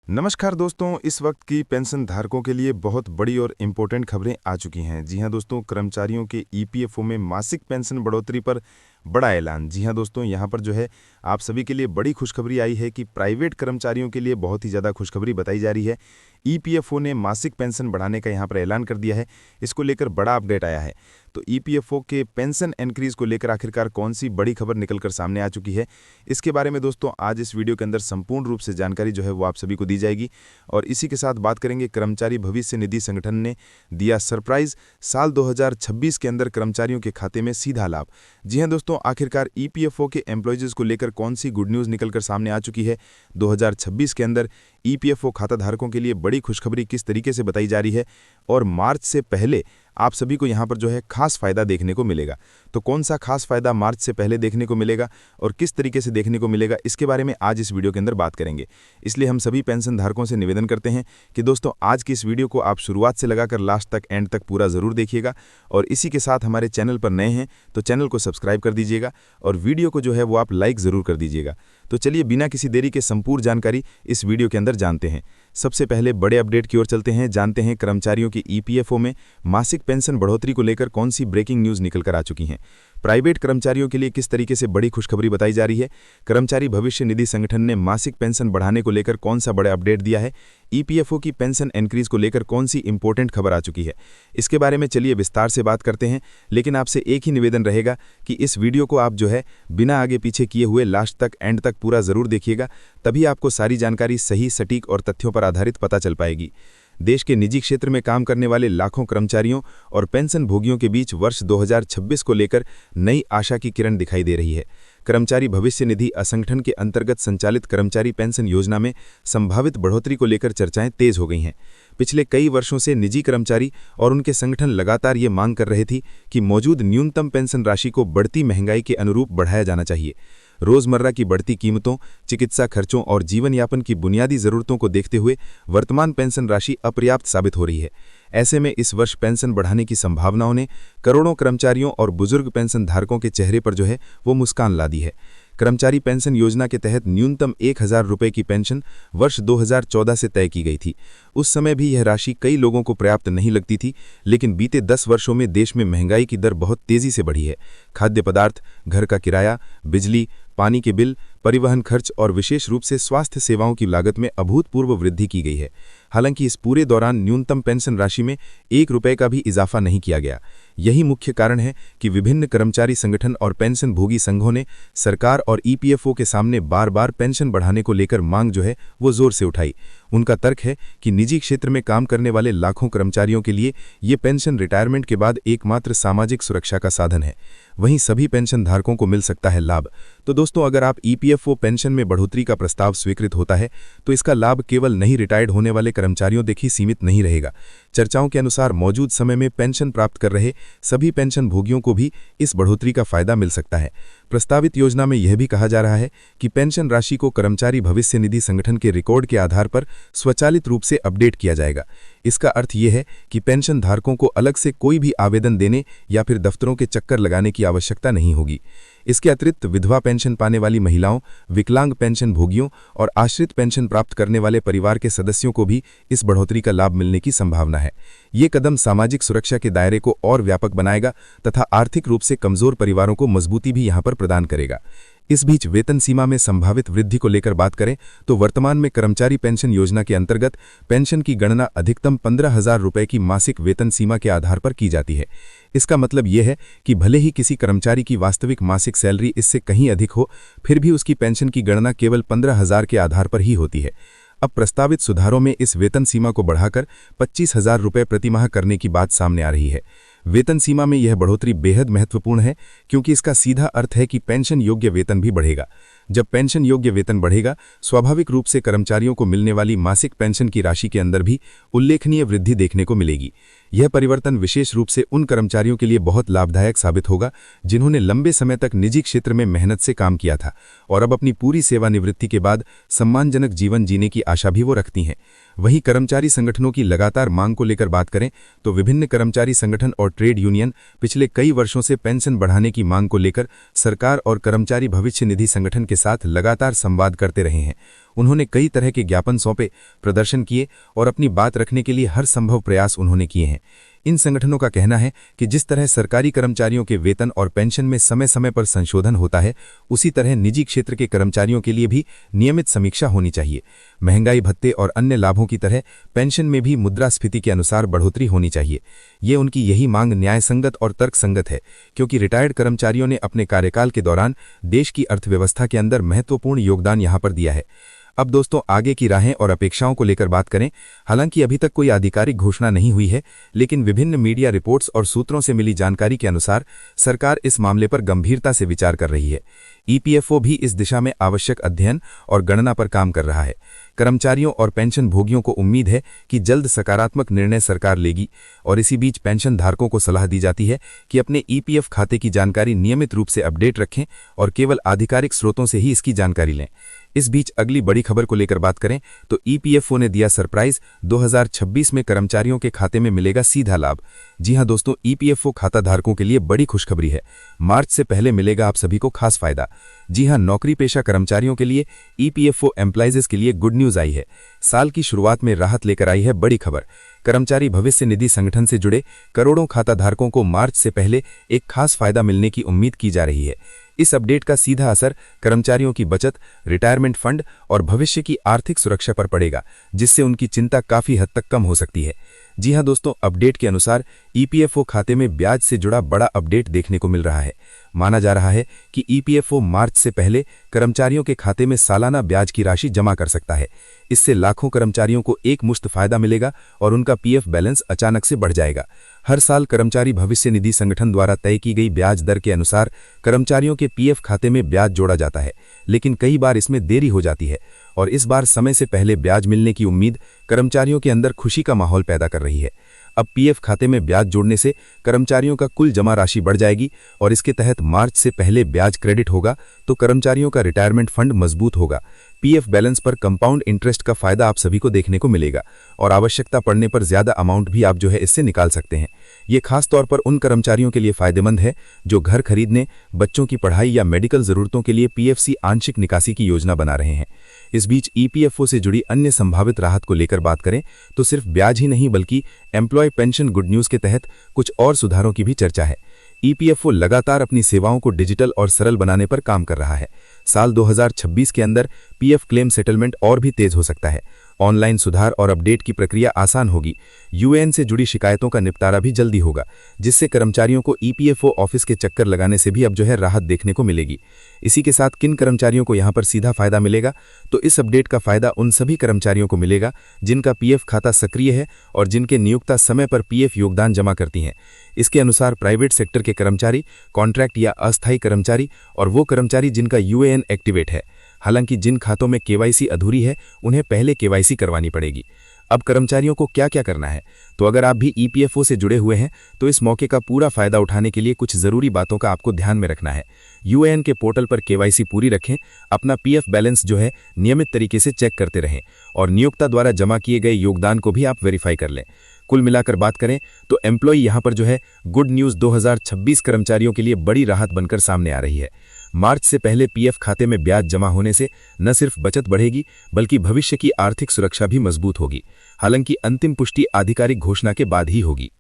नमस्कार दोस्तों, इस वक्त की पेंशन धारकों के लिए बहुत बड़ी और इम्पोर्टेंट खबरें आ चुकी हैं। जी हां दोस्तों, कर्मचारियों के ईपीएफओ में मासिक पेंशन बढ़ोतरी पर बड़ा ऐलान। जी हां दोस्तों, यहां पर जो है आप सभी के लिए बड़ी खुशखबरी आई है कि प्राइवेट कर्मचारियों के लिए बहुत ही ज़्यादा खुशखबरी बताई जा रही है। ईपीएफओ ने मासिक पेंशन बढ़ाने का यहां पर ऐलान कर दिया है। इसको लेकर बड़ा अपडेट आया है। तो ईपीएफओ के पेंशन इंक्रीज को लेकर आखिरकार कौन सी बड़ी खबर निकलकर सामने आ चुकी है, इसके बारे में दोस्तों आज इस वीडियो के अंदर संपूर्ण रूप से जानकारी जो है वो आप सभी को दी जाएगी। और इसी के साथ बात करेंगे, कर्मचारी भविष्य निधि संगठन ने दिया सरप्राइज, साल 2026 के अंदर कर्मचारियों के खाते में सीधा लाभ। जी हां दोस्तों, आखिरकार ईपीएफओ के एम्प्लॉयज को लेकर कौन सी गुड न्यूज़ निकलकर सामने आ चुकी है। 2026 के अंदर ईपीएफओ खाता धारकों के लिए बड़ी खुशखबरी किस तरीके से बताई जा रही है और मार्च से पहले आप सभी को यहां पर जो है खास फायदा देखने को मिलेगा। तो कौन सा खास फायदा मार्च से पहले देखने को मिलेगा और किस तरीके से देखने को मिलेगा, इसके बारे में आज इस वीडियो के अंदर बात करेंगे। इसलिए हम सभी पेंशन धारकों से निवेदन करते हैं कि दोस्तों आज की इस वीडियो को आप शुरुआत से लगाकर लास्ट तक, एंड तक पूरा जरूर देखिएगा। और इसी के साथ हमारे चैनल पर नए हैं तो चैनल को सब्सक्राइब कर दीजिएगा और वीडियो को जो है वो आप लाइक जरूर कर दीजिएगा। तो चलिए बिना किसी देरी के संपूर्ण जानकारी इस वीडियो के अंदर जानते हैं। सबसे पहले बड़े अपडेट की ओर चलते हैं, जानते हैं कर्मचारियों की ईपीएफओ में मासिक पेंशन बढ़ोतरी को लेकर कौन सी ब्रेकिंग न्यूज निकलकर आ चुकी हैं। प्राइवेट कर्मचारियों के लिए किस तरीके से बड़ी खुशखबरी बताई जा रही है। कर्मचारी भविष्य निधि संगठन ने मासिक पेंशन बढ़ाने को लेकर कौन सा बड़ा अपडेट दिया है। ईपीएफओ की पेंशन इंक्रीज को लेकर कौन सी इंपॉर्टेंट खबर आ चुकी है, इसके बारे में चलिए विस्तार से बात करते हैं। लेकिन आपसे एक ही निवेदन रहेगा कि इस वीडियो को आप जो है बिना आगे पीछे किए हुए लास्ट तक, एंड तक पूरा जरूर देखिएगा, तभी आपको सारी जानकारी सही, सटीक और तथ्यों पर आधारित पता चल पाएगी। देश के निजी क्षेत्र में काम करने वाले लाखों कर्मचारियों और पेंशन भोगियों के बीच वर्ष 2026 को लेकर नई आशा की किरण दिखाई दे रही है। कर्मचारी भविष्य निधि असंगठन के अंतर्गत संचालित कर्मचारी पेंशन योजना में संभावित बढ़ोतरी को लेकर चर्चाएं तेज हो गई हैं। पिछले कई वर्षों से निजी कर्मचारी और उनके संगठन लगातार ये मांग कर रहे थी कि मौजूद न्यूनतम पेंशन राशि को बढ़ती महंगाई के अनुरूप बढ़ाया जाना चाहिए। रोजमर्रा की बढ़ती कीमतों, चिकित्सा खर्चों और जीवन यापन की बुनियादी जरूरतों को देखते हुए वर्तमान पेंशन राशि अपर्याप्त साबित हो रही है। ऐसे में इस वर्ष पेंशन बढ़ाने की संभावनाओं ने करोड़ों कर्मचारियों और बुजुर्ग पेंशन धारकों के चेहरे पर जो है वो मुस्कान ला दी है। कर्मचारी पेंशन योजना के तहत न्यूनतम 1000 रुपये की पेंशन वर्ष 2014 से तय की गई थी। उस समय भी यह राशि कई लोगों को पर्याप्त नहीं लगती थी, लेकिन बीते 10 वर्षों में देश में महंगाई की दर बहुत तेजी से बढ़ी है। खाद्य पदार्थ, घर का किराया, बिजली, पानी के बिल, परिवहन खर्च और विशेष रूप से स्वास्थ्य सेवाओं की लागत में अभूतपूर्व वृद्धि की गई है। हालांकि इस पूरे दौरान न्यूनतम पेंशन राशि में 1 रुपये का भी इजाफा नहीं किया गया। यही मुख्य कारण है कि विभिन्न कर्मचारी संगठन और पेंशन भोगी संघों ने सरकार और ईपीएफओ के सामने बार बार पेंशन बढ़ाने को लेकर मांग जो है वो जोर से उठाई। उनका तर्क है कि निजी क्षेत्र में काम करने वाले लाखों कर्मचारियों के लिए ये पेंशन रिटायरमेंट के बाद एकमात्र सामाजिक सुरक्षा का साधन है। वहीं सभी पेंशन धारकों को मिल सकता है लाभ। तो दोस्तों, अगर आप ईपीएफओ पेंशन में बढ़ोतरी का प्रस्ताव स्वीकृत होता है तो इसका लाभ केवल नहीं रिटायर्ड होने वाले कर्मचारियों तक ही सीमित नहीं रहेगा। चर्चाओं के अनुसार मौजूद समय में पेंशन प्राप्त कर रहे सभी पेंशन भोगियों को भी इस बढ़ोतरी का फायदा मिल सकता है। प्रस्तावित योजना में यह भी कहा जा रहा है कि पेंशन राशि को कर्मचारी भविष्य निधि संगठन के रिकॉर्ड के आधार पर स्वचालित रूप से अपडेट किया जाएगा। इसका अर्थ यह है कि पेंशन धारकों को अलग से कोई भी आवेदन देने या फिर दफ्तरों के चक्कर लगाने की आवश्यकता नहीं होगी। इसके अतिरिक्त विधवा पेंशन पाने वाली महिलाओं, विकलांग पेंशन भोगियों और आश्रित पेंशन प्राप्त करने वाले परिवार के सदस्यों को भी इस बढ़ोतरी का लाभ मिलने की संभावना है। ये कदम सामाजिक सुरक्षा के दायरे को और व्यापक बनाएगा तथा आर्थिक रूप से कमजोर परिवारों को मजबूती भी यहाँ पर प्रदान करेगा। इस बीच वेतन सीमा में संभावित वृद्धि को लेकर बात करें तो वर्तमान में कर्मचारी पेंशन योजना के अंतर्गत पेंशन की गणना अधिकतम 15,000 रुपये की मासिक वेतन सीमा के आधार पर की जाती है। इसका मतलब यह है कि भले ही किसी कर्मचारी की वास्तविक मासिक सैलरी इससे कहीं अधिक हो, फिर भी उसकी पेंशन की गणना केवल 15,000 के आधार पर ही होती है। अब प्रस्तावित सुधारों में इस वेतन सीमा को बढ़ाकर 25,000 रुपये प्रतिमाह करने की बात सामने आ रही है। वेतन सीमा में यह बढ़ोतरी बेहद महत्वपूर्ण है क्योंकि इसका सीधा अर्थ है कि पेंशन योग्य वेतन भी बढ़ेगा। जब पेंशन योग्य वेतन बढ़ेगा, स्वाभाविक रूप से कर्मचारियों को मिलने वाली मासिक पेंशन की राशि के अंदर भी उल्लेखनीय वृद्धि देखने को मिलेगी। यह परिवर्तन विशेष रूप से उन कर्मचारियों के लिए बहुत लाभदायक साबित होगा जिन्होंने लंबे समय तक निजी क्षेत्र में मेहनत से काम किया था और अब अपनी पूरी सेवानिवृत्ति के बाद सम्मानजनक जीवन जीने की आशा भी वो रखती हैं। वहीं कर्मचारी संगठनों की लगातार मांग को लेकर बात करें तो विभिन्न कर्मचारी संगठन और ट्रेड यूनियन पिछले कई वर्षों से पेंशन बढ़ाने की मांग को लेकर सरकार और कर्मचारी भविष्य निधि संगठन के साथ लगातार संवाद करते रहे हैं। उन्होंने कई तरह के ज्ञापन सौंपे, प्रदर्शन किए और अपनी बात रखने के लिए हर संभव प्रयास उन्होंने किए हैं। इन संगठनों का कहना है कि जिस तरह सरकारी कर्मचारियों के वेतन और पेंशन में समय समय पर संशोधन होता है, उसी तरह निजी क्षेत्र के कर्मचारियों के लिए भी नियमित समीक्षा होनी चाहिए। महंगाई भत्ते और अन्य लाभों की तरह पेंशन में भी मुद्रास्फीति के अनुसार बढ़ोतरी होनी चाहिए। ये उनकी यही मांग न्यायसंगत और तर्कसंगत है, क्योंकि रिटायर्ड कर्मचारियों ने अपने कार्यकाल के दौरान देश की अर्थव्यवस्था के अंदर महत्वपूर्ण योगदान यहां पर दिया है। अब दोस्तों, आगे की राहें और अपेक्षाओं को लेकर बात करें। हालांकि अभी तक कोई आधिकारिक घोषणा नहीं हुई है, लेकिन विभिन्न मीडिया रिपोर्ट्स और सूत्रों से मिली जानकारी के अनुसार सरकार इस मामले पर गंभीरता से विचार कर रही है। ईपीएफओ भी इस दिशा में आवश्यक अध्ययन और गणना पर काम कर रहा है। कर्मचारियों और पेंशन भोगियों को उम्मीद है कि जल्द सकारात्मक निर्णय सरकार लेगी, और इसी बीच पेंशन धारकों को सलाह दी जाती है कि अपने ईपीएफ खाते की जानकारी नियमित रूप से अपडेट रखें और केवल आधिकारिक स्रोतों से ही इसकी जानकारी लें। इस बीच अगली बड़ी खबर को लेकर बात करें तो ईपीएफओ ने दिया सरप्राइज, 2026 में कर्मचारियों के खाते में मिलेगा सीधा लाभ। जी हां दोस्तों, ईपीएफओ खाता धारकों के लिए बड़ी खुशखबरी है। मार्च से पहले मिलेगा आप सभी को खास फायदा। जी हां, नौकरी पेशा कर्मचारियों के लिए ईपीएफओ एम्प्लॉइज के लिए गुड न्यूज आई है। साल की शुरुआत में राहत लेकर आई है बड़ी खबर। कर्मचारी भविष्य निधि संगठन से जुड़े करोड़ों खाता धारकों को मार्च से पहले एक खास फायदा मिलने की उम्मीद की जा रही है। इस अपडेट का सीधा असर कर्मचारियों की बचत, रिटायरमेंट फंड और भविष्य की आर्थिक सुरक्षा पर पड़ेगा, जिससे उनकी चिंता काफी हद तक कम हो सकती है। जी हां दोस्तों, अपडेट के अनुसार ईपीएफओ खाते में ब्याज से जुड़ा बड़ा अपडेट देखने को मिल रहा है। माना जा रहा है कि ईपीएफओ मार्च से पहले कर्मचारियों के खाते में सालाना ब्याज की राशि जमा कर सकता है। इससे लाखों कर्मचारियों को एक मुश्त फायदा मिलेगा और उनका पीएफ बैलेंस अचानक से बढ़ जाएगा। हर साल कर्मचारी भविष्य निधि संगठन द्वारा तय की गई ब्याज दर के अनुसार कर्मचारियों के पीएफ खाते में ब्याज जोड़ा जाता है, लेकिन कई बार इसमें देरी हो जाती है, और इस बार समय से पहले ब्याज मिलने की उम्मीद कर्मचारियों के अंदर खुशी का माहौल पैदा कर रही है। अब पीएफ खाते में ब्याज जोड़ने से कर्मचारियों का कुल जमा राशि बढ़ जाएगी, और इसके तहत मार्च से पहले ब्याज क्रेडिट होगा तो कर्मचारियों का रिटायरमेंट फंड मजबूत होगा। पीएफ बैलेंस पर कंपाउंड इंटरेस्ट का फायदा आप सभी को देखने को मिलेगा, और आवश्यकता पड़ने पर ज्यादा अमाउंट भी आप इससे निकाल सकते हैं। ये खास तौर पर उन कर्मचारियों के लिए फायदेमंद है जो घर खरीदने, बच्चों की पढ़ाई या मेडिकल जरूरतों के लिए पीएफसी आंशिक निकासी की योजना बना रहे हैं। इस बीच ईपीएफओ से जुड़ी अन्य संभावित राहत को लेकर बात करें तो सिर्फ ब्याज ही नहीं, बल्कि एम्प्लॉय पेंशन गुड न्यूज के तहत कुछ और सुधारों की भी चर्चा है। ईपीएफओ लगातार अपनी सेवाओं को डिजिटल और सरल बनाने पर काम कर रहा है। साल 2026 के अंदर पीएफ क्लेम सेटलमेंट और भी तेज हो सकता है। ऑनलाइन सुधार और अपडेट की प्रक्रिया आसान होगी। यूएएन से जुड़ी शिकायतों का निपटारा भी जल्दी होगा, जिससे कर्मचारियों को ईपीएफओ ऑफिस के चक्कर लगाने से भी अब राहत देखने को मिलेगी। इसी के साथ किन कर्मचारियों को यहां पर सीधा फायदा मिलेगा, तो इस अपडेट का फायदा उन सभी कर्मचारियों को मिलेगा जिनका पीएफ खाता सक्रिय है और जिनके नियोक्ता समय पर पीएफ योगदान जमा करती हैं। इसके अनुसार प्राइवेट सेक्टर के कर्मचारी, कॉन्ट्रैक्ट या अस्थायी कर्मचारी और वो कर्मचारी जिनका यूएएन एक्टिवेट है। हालांकि जिन खातों में केवाईसी अधूरी है, उन्हें पहले केवाईसी करवानी पड़ेगी। अब कर्मचारियों को क्या क्या करना है, तो अगर आप भी ईपीएफओ से जुड़े हुए हैं तो इस मौके का पूरा फायदा उठाने के लिए कुछ जरूरी बातों का आपको ध्यान में रखना है। यूएएन के पोर्टल पर केवाईसी पूरी रखें, अपना पीएफ बैलेंस नियमित तरीके से चेक करते रहें, और नियोक्ता द्वारा जमा किए गए योगदान को भी आप वेरीफाई कर लें। कुल मिलाकर बात करें तो एम्प्लॉय यहां पर गुड न्यूज 2026 कर्मचारियों के लिए बड़ी राहत बनकर सामने आ रही है। मार्च से पहले पीएफ खाते में ब्याज जमा होने से न सिर्फ बचत बढ़ेगी, बल्कि भविष्य की आर्थिक सुरक्षा भी मजबूत होगी। हालांकि अंतिम पुष्टि आधिकारिक घोषणा के बाद ही होगी।